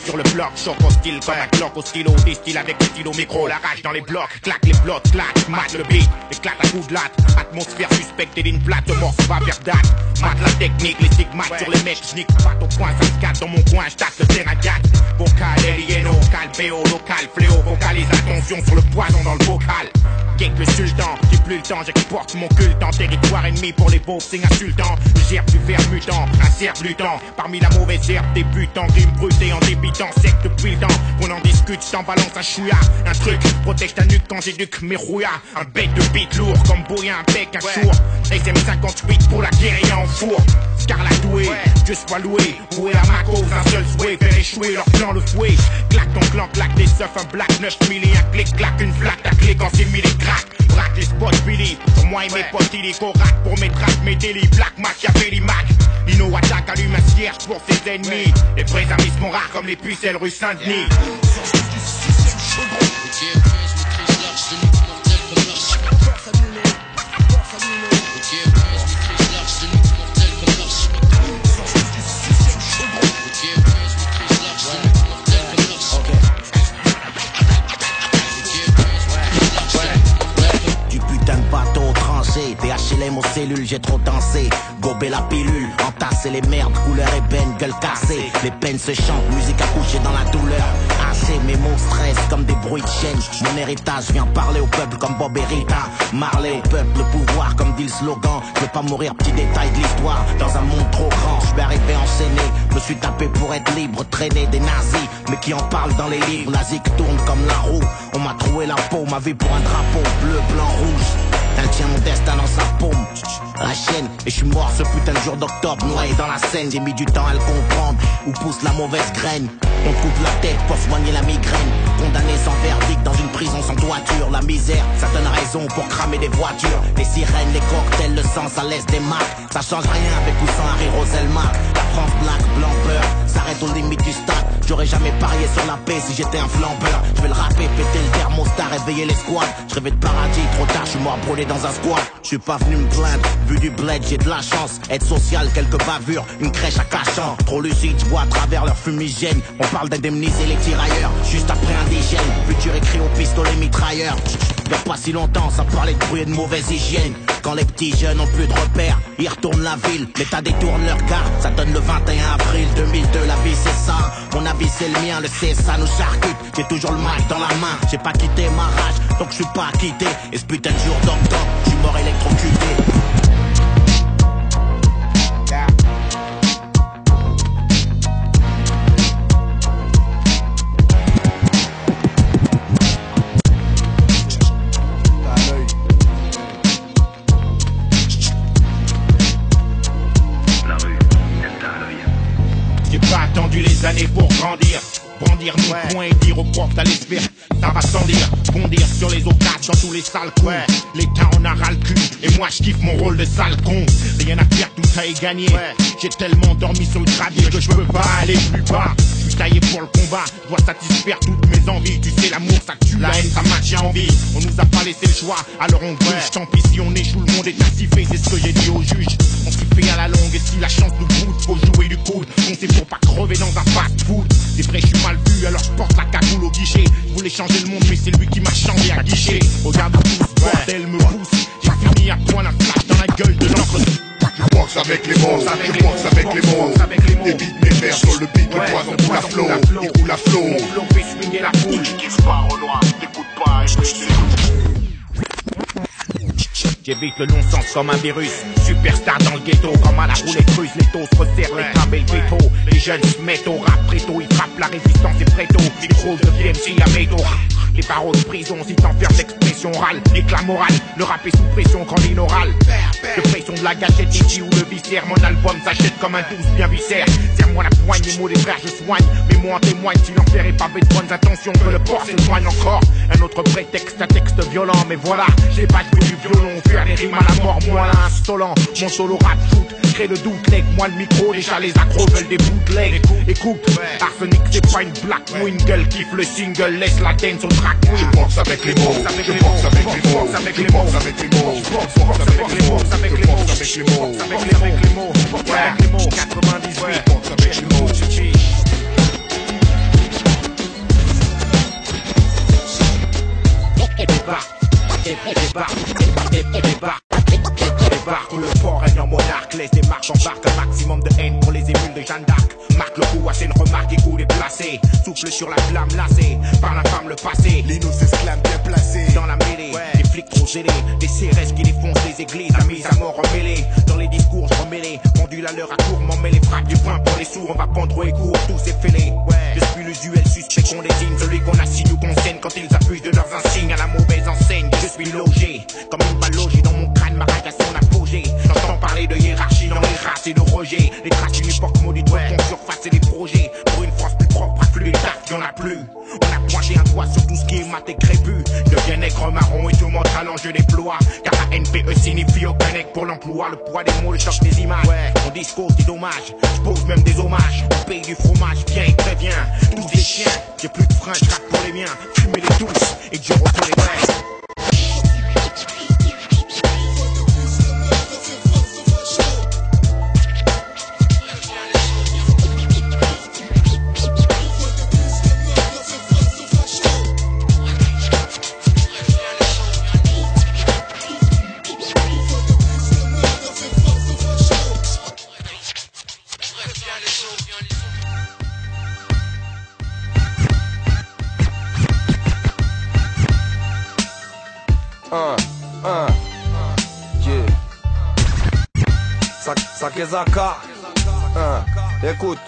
Sur le bloc, choc hostile comme un clock au stylo. Distille avec le stylo micro, la rage dans les blocs. Claque les blocs, claque, mate le beat. Éclate à coups de latte, atmosphère suspecte et d'une plate mort, va vers date. Mate la technique, les stigmates sur les mecs. J'nique pas au point, ça se casse dans mon coin, j'tape le terrain 4. Vocal, alieno, calpéo, local, fléau. Vocalise attention sur le poison dans le vocal. Geek le sultan, j'ai plus le temps, j'exporte mon culte en territoire ennemi pour les pauvres, c'est insultant. Je gère du ver mutant, un cerf luttant. Parmi la mauvaise herbe, débutant, rime brûlé en débitant, sec depuis le temps. On en discute, je t'en balance un chouïa. Un truc, protège ta nuque quand j'éduque mes rouillas. Un bec de beat lourd, comme bouillant un bec, un chour. SM58 pour la guérilla en four. Scarlatoué, Dieu soit loué. Où est la Mako, un seul souhait, faire échouer leur plan le fouet. Claque ton clan, claque des seufs, un black 9000 et un clic, claque une flaque, ta clé quand c'est mis les cracks. Braque les spots Billy, pour moi et mes potes illico rack pour mes tracks, mes délits, Black Machiavelli Mac. Lino attaque, allume un cierge pour ses ennemis. Les présamis sont rares comme les pucelles rue Saint-Denis. THLM aux cellules, j'ai trop dansé. Gober la pilule, entasser les merdes, couleur ébène, gueule cassée. Les peines se chantent, musique accouchée dans la douleur. Haché, mes mots stressent comme des bruits de chaîne. Mon héritage vient parler au peuple comme Bob et Rita. Marler au peuple, le pouvoir comme dit le slogan. Je veux pas mourir, petit détail de l'histoire. Dans un monde trop grand, je vais arriver enchaîné. Me suis tapé pour être libre, traîner des nazis. Mais qui en parlent dans les livres, la zik tourne comme la roue. On m'a troué la peau, ma vie pour un drapeau bleu, blanc, rouge. Elle tient mon destin dans sa paume. La chaîne, et je suis mort ce putain de jour d'octobre, noyé dans la Seine. J'ai mis du temps à le comprendre, où pousse la mauvaise graine. On coupe la tête pour soigner la migraine. Condamné sans verdict dans une prison sans toiture. La misère, ça donne raison pour cramer des voitures. Les sirènes, les cocktails, le sang, ça laisse des marques. Ça change rien avec ou sans Harry Roselmack. La France black, blanc peur, s'arrête aux limites du stade. J'aurais jamais parié sur la paix si j'étais un flambeur. Je vais le rapper, péter le thermostat, réveiller les squats. Je rêvais de paradis, trop tard, je suis mort brûlé dans un squat. Je suis pas venu me plaindre, vu du bled, j'ai de la chance. Être social, quelques bavures, une crèche à cachant. Trop lucide, je vois à travers leur fumigène. On parle d'indemniser les tirailleurs, juste après indigène. Futur écrit au pistolet mitrailleur. Y'a pas si longtemps, ça parlait de bruit et de mauvaise hygiène. Quand les petits jeunes ont plus de repères, ils retournent la ville. L'État détourne leur carte, ça donne le 21 avril 2002. La vie c'est ça, mon avis c'est le mien, le CSA nous charcute. J'ai toujours le mic dans la main, j'ai pas quitté ma rage, donc je suis pas quitté. Et ce putain de jour d'octobre, je suis mort électrocuté. J'ai pas attendu les années pour grandir. brandir mon poing et dire au prof d'aller se faire. Ça va sans dire, bondir sur les occasions dans tous les sales coups. L'État en a ras le cul, et moi je kiffe mon rôle de sale con. Rien à faire, tout ça est gagné. J'ai tellement dormi sur le gravier que je peux pas aller plus bas. Je suis taillé pour le combat, je dois satisfaire toutes mes envies. Tu sais, l'amour ça tue, la haine ça maintient en vie. On nous a pas laissé le choix, alors on bouge. Tant pis si on échoue, le monde est ainsi fait, c'est ce que j'ai dit au juge. On s'y fait à la longue, et si la chance nous goûte, faut jouer du coude. On sait pour pas crever dans un fast food. C'est vrai, je suis mal vu, alors je porte la cagoule au guichet. Je voulais changer le monde, mais c'est lui qui m'a changé à guichet. Regarde tous, bordel me pousse. J'ai fini à point la flash dans la gueule de l'encre. Je pense avec les mots, je pense avec les mots. Débite mes vers sur le beat, le poison pour la flow. Il roule à flow. Mon flow fait swinguer la foule. Tu kiffes pas au loin, t'écoutes pas et J'évite le non-sens comme un virus. Superstar dans le ghetto, comme à la roulette russe. Les taux se resserrent, les câbles et le veto. Les jeunes se mettent au rap préto. Ils frappent la résistance et préto. Les gros deviennent si la métaux. Les barreaux de prison, si t'enfermes l'expression orale. L'éclat moral, le rap est sous pression quand l'inoral. De pression de la gâchette ici ou le viscère. Mon album s'achète comme un 12 bien viscère. Serre-moi la poigne, les mots des frères je soigne. Mais moi en témoigne, si l'enfer est pavé de bonnes intentions, que le port se soigne encore. Un autre prétexte, un texte violent, mais voilà, j'ai pas joué du violon. Faire des rimes à la mort, moi là, insolent. Mon solo rap shoot, crée le doute, leg, moi le micro. Déjà les accros veulent des bootlegs. Écoute, Arsenic c'est pas une black wingle. Kiffe le single, laisse la dance au track. Je pense avec les mots, je pense avec les mots, avec les mots, avec les mots, je pense avec les mots, avec les mots, avec les mots, avec les mots, avec les mots, 98, je pense avec les mots. Débarque où le fort règne en monarque. Laisse des marques en barque, un maximum de haine pour les émules de Jeanne d'Arc. Marque le coup, assez une remarque, et coup déplacé. Souffle sur la flamme lassée, par la femme le passé. L'inno s'exclame bien placé. Dans la mêlée, des flics trop gênés. Des CRS qui défoncent les églises, la mise à mort emmêlée. Dans les discours remêlés, pendule à l'heure à court, m'en met les frappes du poing pour les sourds. On va pendre et court, tous ces fêlés. Je suis l'usuel suspect qu'on désigne, celui qu'on assigne ou qu'on scène quand ils appuient de leurs insignes à la mauvaise enseigne. Je suis logé, comme une balle logée dans mon crâne, ma rage à son apogée. J'entends parler de hiérarchie dans les races et de rejet. Les tracks une époque maudite font surface et des projets. Pour une France plus propre, plus les taf, y'en a plus. On a pointé un doigt sur tout ce qui est mat et crépu. Deviens nègre marron et tout mon talent je déploie. Car la NPE signifie aucun nègre pour l'emploi. Le poids des mots, le choc des images. Mon discours des dommages, je pose même des hommages. Au pays du fromage, viens et préviens. Tous des chiens, j'ai plus de frein, je rappe pour les miens. Fumer les tous et Dieu retourne les vrais. Sakezaka, écoute.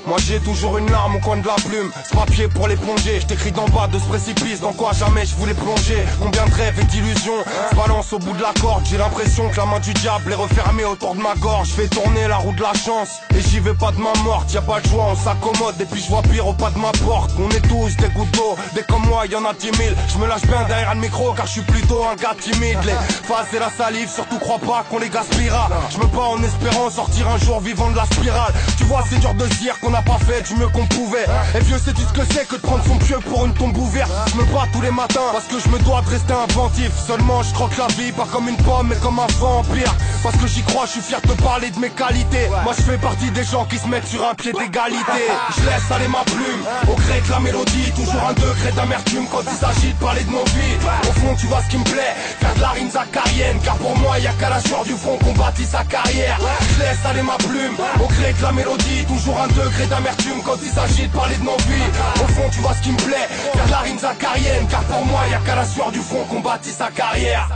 Moi j'ai toujours une larme au coin de la plume. Ce papier pour l'éponger, je t'écris d'en bas de ce précipice. Dans quoi jamais je voulais plonger. Combien de rêves et d'illusions se balance au bout de la corde. J'ai l'impression que la main du diable est refermée autour de ma gorge. Je fais tourner la roue de la chance et j'y vais pas de main morte. Y'a pas de joie, on s'accommode et puis je vois pire au pas de ma porte. On est tous des gouttes d'eau, des comme moi y'en a 10 000. Je me lâche bien derrière le micro car je suis plutôt un gars timide. Les phases et la salive, surtout crois pas qu'on les gaspillera. Je me bats en espérant sortir un jour vivant de la spirale. Tu vois c'est dur de se dire qu'on n'a pas fait du mieux qu'on pouvait. Et vieux sais-tu ce que c'est que de prendre son pieu pour une tombe ouverte. Je me bats tous les matins parce que je me dois de rester inventif. Seulement je croque la vie pas comme une pomme mais comme un vampire. Parce que j'y crois, je suis fier de te parler de mes qualités. Moi je fais partie des gens qui se mettent sur un pied d'égalité. Je laisse aller ma plume au gré de la mélodie. Toujours un degré d'amertume quand il s'agit de parler de nos vies. Au fond tu vois ce qui me plaît, faire de la rime zacarienne. Car pour moi y'a qu'à la sueur du front qu'on bâtit sa carrière. Je laisse aller ma plume au gré de la mélodie. Toujours un degré d'amertume quand il s'agit de parler de nos vies. Au fond tu vois ce qui me plaît, faire de la rime zacarienne. Car pour moi y'a qu'à la sueur du front qu'on bâtit sa carrière.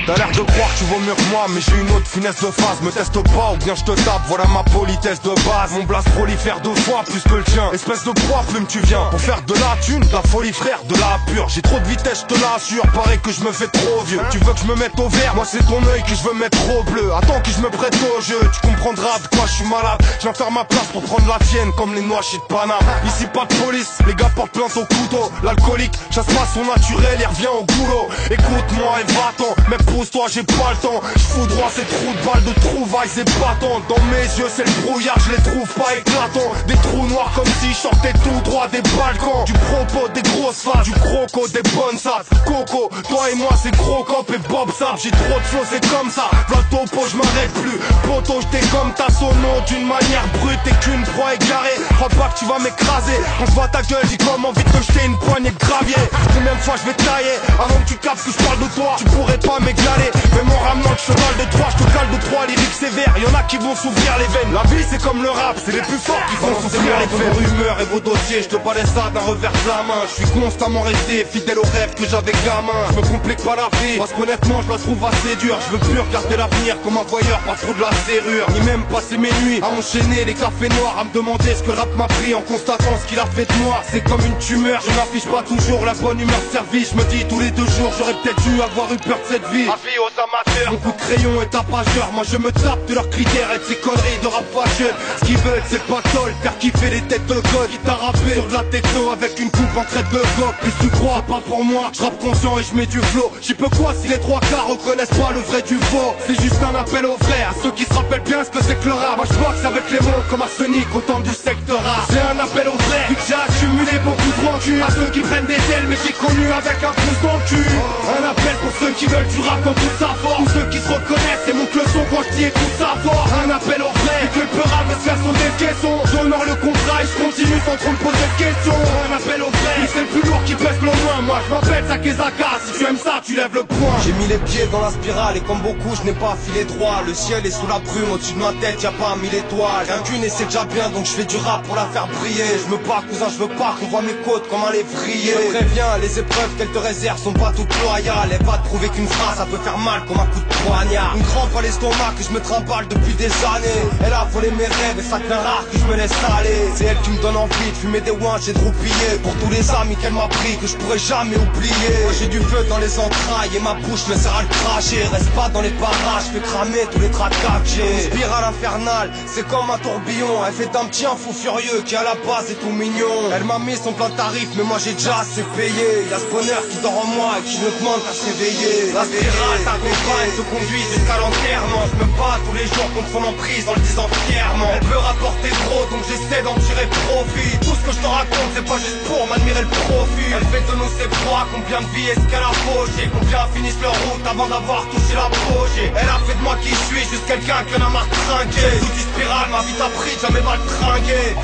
T'as l'air de croire que tu vaux mieux que moi, mais j'ai une autre finesse de phase. Me teste pas ou bien je te tape, voilà ma politesse de base. Mon blast prolifère 2 fois plus que le tien. Espèce de proie plume tu viens pour faire de la thune, de la folie frère, de la pure. J'ai trop de vitesse, je te l'assure, paraît que je me fais trop vieux. Tu veux que je me mette au vert, moi c'est ton œil que je veux mettre au bleu. Attends que je me prête au jeu, tu comprendras de quoi je suis malade. Je viens faire ma place pour prendre la tienne comme les noix chez de Paname. Ici pas de police, les gars portent plainte au couteau. L'alcoolique chasse pas son naturel, il revient au goulot. Écoute-moi et va-t'en, mec pousse-toi j'ai pas le temps. J'fous droit ces trous de balles de trouvailles et battants. Dans mes yeux c'est le brouillard, je les trouve pas éclatants. Des trous noirs comme si je sortais tout droit des Balkans. Du propos, des grosses faces, du croco, des bonnes sattes. Coco, toi et moi c'est gros cop et Bob Sap. J'ai trop de flow, c'est comme ça. V'là le topo, je m'arrête plus. Poto, j't'ai comme ta sono d'une manière brute. T'es qu'une proie égarée. Crois pas que tu vas m'écraser. Quand je vois ta gueule, dis comme envie de te jeter une poignée de gravier. Combien de fois je vais te tailler avant que tu captes que je parle de toi. Tu pourrais pas m'égaler. Même en ramenant le cheval de Troie, je te cale de 3 lyriques sévères. Y'en a qui vont s'ouvrir les veines. La vie c'est comme le rap, c'est les plus forts qui font s'ouvrir les veines. Vos rumeurs et vos dossiers, je te balais ça d'un revers de la main. Je suis constamment resté fidèle aux rêves que j'avais gamin. Je me complique pas la vie, parce qu'honnêtement je la trouve assez dure. Je veux plus regarder l'avenir comme un voyeur, pas trop de la serrure. Ni même passer mes nuits à enchaîner les cafés noirs, à me demander ce que le rap m'a pris en constatant ce qu'il a fait de moi. C'est comme une tumeur, je n'affiche pas toujours la bonne humeur de service. Je me dis tous les 2 jours j'aurais peut-être dû avoir eu peur de cette vie. Avis aux amateurs, mon coup de crayon est tapageur. Moi je me tape de leurs critères et de ces conneries de rap fashion. Ce qu'ils veulent c'est pas tol, faire kiffer les têtes de god. Qui t'a rappé sur de la techno avec une coupe en traite de coq. Plus tu crois, pas pour moi, je rappe conscient et je mets du flow. J'y peux quoi si les 3/4 reconnaissent pas le vrai du faux. C'est juste un appel aux vrais, à ceux qui se rappellent bien ce que c'est que le rap. Moi je boxe avec les mots comme Arsenic au temps du secteur A. C'est un appel aux vrais, vu que j'ai accumulé beaucoup de rancune. À ceux qui prennent des ailes mais j'ai connu avec un pouce dans le cul. Un appel pour ceux qui veulent du rap dans toute sa forme. Tous ceux qui se reconnaissent et montent le son quand je dis écoute sa fort. Un appel aux vrais, vu que le peur rap se faire son des caissons. J'honore le contrat et je continue sans trop me poser de questions. Un appel aux vrais, oui, c'est le plus lourd qui pèse le moins. Moi je m'appelle Sakezaka, si tu aimes ça tu lèves le poing. J'ai mis les pieds dans la spirale et comme beaucoup je n'ai pas filé droit. Le ciel est sous la brume, au-dessus de ma tête y'a pas 1000 étoiles. Un cul et c'est déjà bien donc je fais du rap pour la faire briller. Je me bats cousin, je veux pas qu'on voit mes côtes comme un lévrier. Je préviens, les épreuves qu'elle te réserve sont pas toutes loyales. Elle va te prouver qu'une phrase ça peut faire mal comme un coup de poignard. Une crampe à l'estomac que je me trimballe depuis des années. Elle a volé mes rêves et ça devient rare que je me laisse aller. C'est elle qui me donne envie de fumer des ouinches et de roupiller. Pour tous les amis qu'elle m'a pris que je pourrais jamais oublier. Moi j'ai du feu dans les entrailles et ma bouche me sert à le cracher. Reste pas dans les parages, fais cramer tous les tracas que j'ai. Une spirale infernale, c'est comme un tourbillon. Elle fait d'un petit un fou furieux qui à la base est tout mignon. Elle m'a mis son plein tarif mais moi j'ai déjà assez payé. Y'a ce bonheur qui dort en moi et qui ne demande qu'à se réveiller. La spirale t'accompagne, te conduit jusqu'à l'enterrement. Je me bats tous les jours contre son emprise en le disant fièrement. Elle peut rapporter trop donc j'essaie d'en tirer profit. Tout ce que je te raconte c'est pas juste pour m'admirer le profit. Elle fait de nous ses proies, combien de vies est-ce qu'elle a fauché. Combien finissent leur route avant d'avoir touché l'apogée. Elle a fait de moi qui je suis juste quelqu'un qui en a marre de trinquer. Sous du spirale ma vie t'a pris, jamais mal trinqué.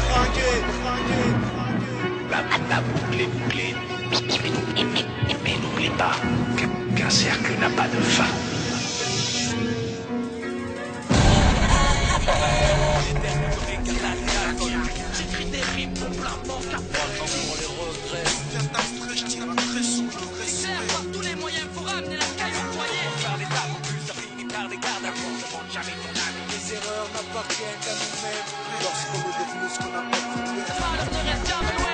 La boucle est bouclée. Mais n'oublie pas qu'un cercle n'a pas de fin. J'écris des rimes pour plein de manques à pour les regrets. Serre par tous les moyens, faut ramener la caille au foyer. Faire des tables en plus, ça finit par des gardes à fond. Demande jamais ton avis. Les erreurs n'appartiennent qu'à nous-mêmes. Lorsqu'on nous définit ce qu'on a pas fait. Malheur ne reste jamais loin,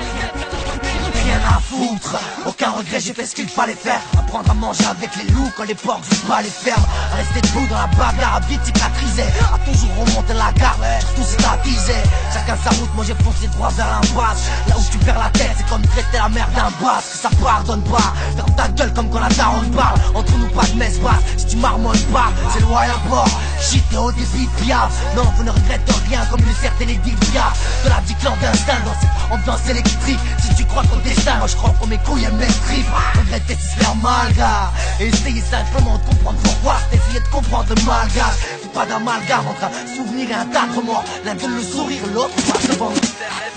Rien à foutre, aucun regret, j'ai fait ce qu'il fallait faire. Apprendre à manger avec les loups quand les porcs jouent pas les fermes. À rester debout dans la bagarre, à vite cicatriser. À toujours remonter la garde, tout statisé. Chacun sa route, moi j'ai foncé droit vers l'impasse. Là où tu perds la tête, c'est comme traiter la merde d'un basque. Ça pardonne pas, ferme ta gueule comme quand la daronne parle. Entre nous pas de messe basse, si tu marmonnes pas, c'est loin à bord. Shit et haut débit de piaf. Non, vous ne regrettez rien comme le certains les piaf. De la vie clandestine dans cette ambiance électrique. Si tu crois qu'au destin, moi je crois qu'on mes couilles et mes tripes. Regretter c'est se faire mal, gars. Et essayer simplement de comprendre pourquoi. Essayer de comprendre le mal, gars. Fais pas d'amalgame entre un souvenir et un tas de remords. L'un donne le sourire, l'autre passe devant.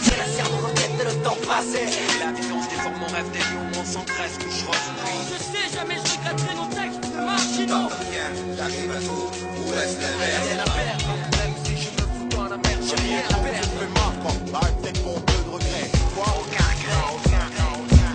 C'est la serre de requête de le temps passé. La violence déforme mon rêve des lions, sans presse que je revis. Je sais jamais je regretterai nos textes marginaux. J'arrive à tout, où reste les verres. Rien à perdre, même si je me fous dans la merde, j'ai rien à perdre. Fais marquant, arrête peut-être mon peu de regret. Quoi, aucun regret.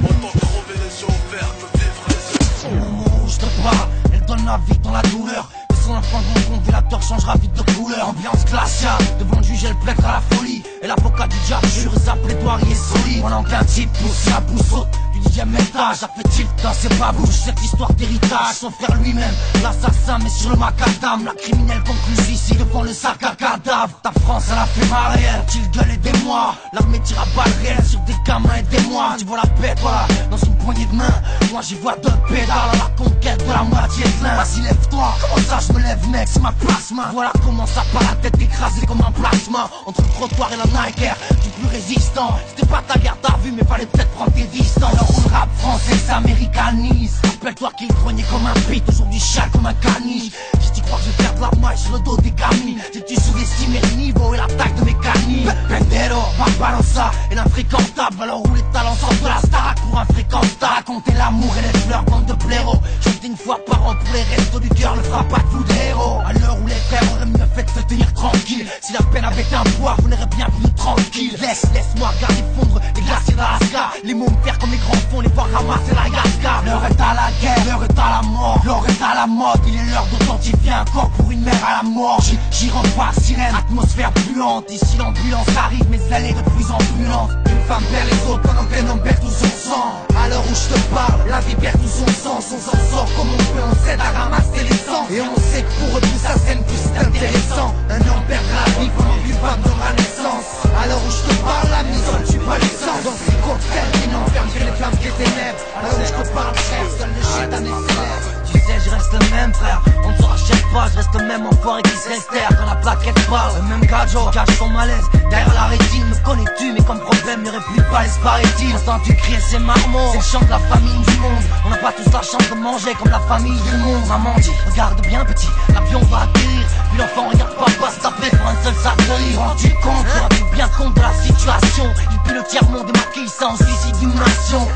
Autant crever les yeux ouverts que vivre les yeux. Au moment où je te parle, elle donne navigue dans la douleur. Son enfant de mon compte, l'acteur changera vite de couleur. Ambiance glaciale, devant le juge elle plaide à la folie. Et l'avocat du diable jure sa plaidoirie est solide. Pendant qu'un type pousse la boue saute du 10e étage, a fait tilt dans ses babouches. Cette histoire d'héritage, son frère lui-même, l'assassin mais sur le macadam. La criminelle conclut suicide devant le sac à cadavre. Ta France elle a fait marrer, qu'il gueule aidez-moi. L'armée tire à balles réelles sur des gamins aidez-moi. Tu vois la bête voilà, dans une poignée de main. Moi j'y vois deux pédales à la conquête de la moitié de l'un. Vas-y lève-toi, comment ça je me lève mec, c'est ma plasma. Voilà comment ça part la tête écrasée comme un plasma. Entre le trottoir et la Nike Air, du plus résistant. C'était pas ta guerre t'as vu mais fallait peut-être prendre tes distances. Alors où le rap français s'américanise. Rappelle-toi qu'il grognait comme un pit, aujourd'hui chale comme un caniche. Si tu crois que je vais faire de la maille sur le dos des gamines, si tu sous-estimes le niveau et la taille de mes canines. Pendero, Barbarossa et l'infréquentable. Alors où les talents sortent de la Starac pour infréquentable. Raconter l'amour et les fleurs, bande de blaireaux. Chanter une fois par an pour les restos du cœur, ne fera pas de vous de héros. À l'heure où les frères auraient mieux fait de se tenir tranquille. Si la peine avait un poids, vous n'aurez bien plus tranquille. Laisse-moi regarder fondre les glaciers d'Alaska. Les mots me faire comme les grands fonds, les voir ramasser la Yaska. L'heure est à la guerre, l'heure est à la mort, l'heure est à la mode. Il est l'heure d'authentifier un corps pour une mère à la mort. J'y rentre par sirène, atmosphère puante. Ici l'ambulance arrive, mais elle est de plus en plus lente. Une femme perd les autres pendant qu'un homme perd tout son sang. À l'heure où je te parle, la vie perd tout son sens. On s'en sort comme on peut, on s'aide à ramasser les sangs. Et on sait que pour eux tout ça scène plus c'est intéressant. Un homme perd la vie pendant qu'une femme donne la naissance. À l'heure où je te parle, la mise on tue pas les sens. Dans ces cocktails qui n'enferment que les flammes des ténèbres. À l'heure où je te parle, frère, seul le chétan est célèbre. Tu sais, je reste le même frère, on ne se rachète pas, je reste le même enfoiré qui se laisse taire quand la plaquette parle. Le même gajo cache son malaise derrière la rétine. Me connais-tu, mais comme problème, y'aurait plus de balèze paraît-il. Instant tu cries, c'est marmot, c'est le chant de la famille du monde. On n'a pas tous la chance de manger comme la famille du monde. Maman dit, regarde bien petit, l'avion va atterrir. Puis l'enfant regarde papa se taper pour un seul sac de riz. Rends-tu compte, tu bien compte de la situation. Il pue le tiers-monde et maquille ça en suicide d'une nation.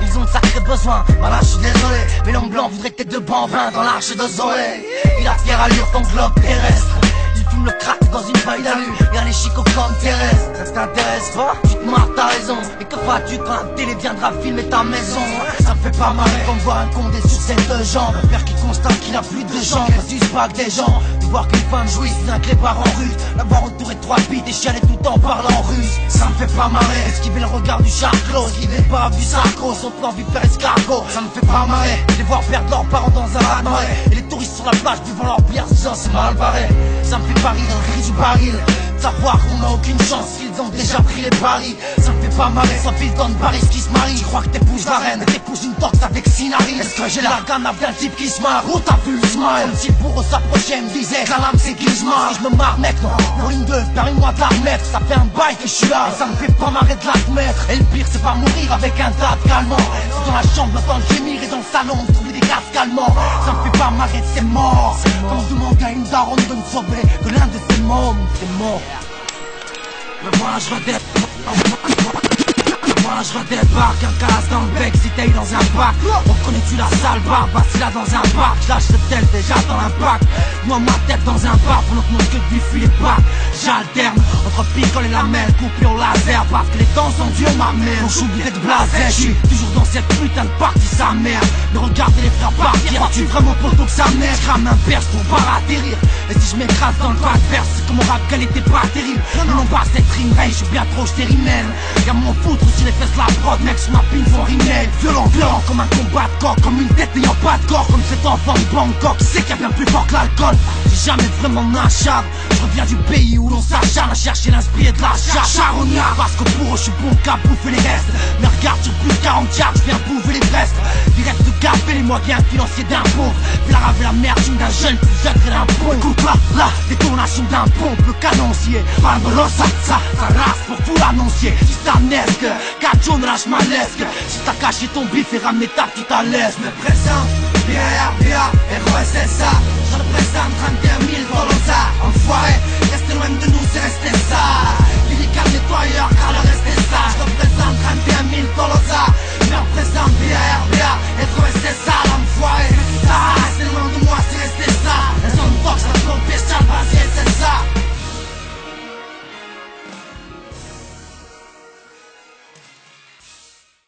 Ils ont de sacrés besoins, voilà je suis désolé. Mais l'homme blanc voudrait que t'aies deux bambins dans l'arche de Zoé. Il a fière allure ton globe terrestre. Il fume le crack dans une feuille d'alu. Y'a les chicots comme terrestres. Ça t'intéresse pas? Tu te marres, t'as raison. Et que feras-tu quand la télé viendra filmer ta maison? Ça me fait pas marrer comme voir un condé sur ses deux jambes. Un père qui constate qu'il a plus de jambes. Ça s'use pas que des gens. De voir qu'une femme jouisse d'un que les parents russes. L'avoir entouré de 3 bites et chialer tout en parlant russe. Ça me fait pas marrer. Esquiver le regard du charclos. Esquiver pas vu sacro. Son plan vu faire escargot. Ça me fait pas marrer. Les voir perdre leurs parents dans un raz-de-marée. Et les touristes sur la plage buvant leur bière. Ça c'est mal barré. Ça me fait parier dans le cri du baril. Savoir qu'on n'a aucune chance, qu'ils ont déjà pris les paris. Ça me fait pas marrer, ça file dans Paris qui se marie. Tu crois que t'épouses la reine, t'épouses une torte avec Sinari. Est-ce que j'ai la gamme d'un type qui se marre? Où t'as vu le smile? Comme si pour eux s'approcher, me disait que la lame c'est qui se marre. Si je me marre mec, non, pour une deux, permets-moi de la remettre. Ça fait un bail que je suis là, et ça me fait pas marrer de l'admettre. Et le pire c'est pas mourir avec un tas de calmant. C'est dans la chambre, d'entendre gémir et dans le salon, de trouver des gaz calmants. Ça me fait pas marrer, c'est mort. Quand on demande à une daronne de me sauver, que l'un de ses mômes, c'est mort. Mais voilà je redette. Voilà je redébarque, un casse dans le bec, si t'es dans un bac. Reconnais-tu la sale barbe, là dans un bac. J'lâche le tel déjà dans l'impact. Moi ma tête dans un bar, pendant que mon queue de fuit les bacs. J'alterne entre picole et lamelle, coupé au laser. Parce que les temps sont durs ma mère. J'oublierai de blaser, j'suis toujours dans cette putain de partie sa mère. Mais regardez les frères partir, crois-tu vraiment poteau que sa mère? J'rame un perce pour pas atterrir. Et si je m'écrase dans le bas de verse, c'est que mon rap qualité pas terrible. Non pas cette rime, hey, j'suis bien trop stérimène. Y'a mon foutre si les fesses la prod, mec, j'ma pine font rimel. Violent, violent comme un combat de corps, comme une tête n'ayant pas de corps. Comme cet enfant de Bangkok, c'est qu'il y a bien plus fort que l'alcool. J'ai jamais vraiment m'acharne. Je reviens du pays où l'on s'acharne à chercher l'inspiré de la charognard. Parce que pour eux je suis bon qu'à bouffer les restes. Mais regarde sur plus 40 yards, je viens bouffer les restes. Direct de café, les moyens financiers d'un pauvre. Puis la rave et la merde d'un jeune plus jeune que d'un pauvre. Écoute là, détonation d'un pompe, le canoncier. Barbarossa, ça race pour tout l'annoncier. Gistanesque, cacho ne lâche malesque. Si t'as caché ton bif et ramené ta petite à l'aise. Me présente, BRBA, ROSSA. Je représente 31 000 Tolosa. Enfoiré,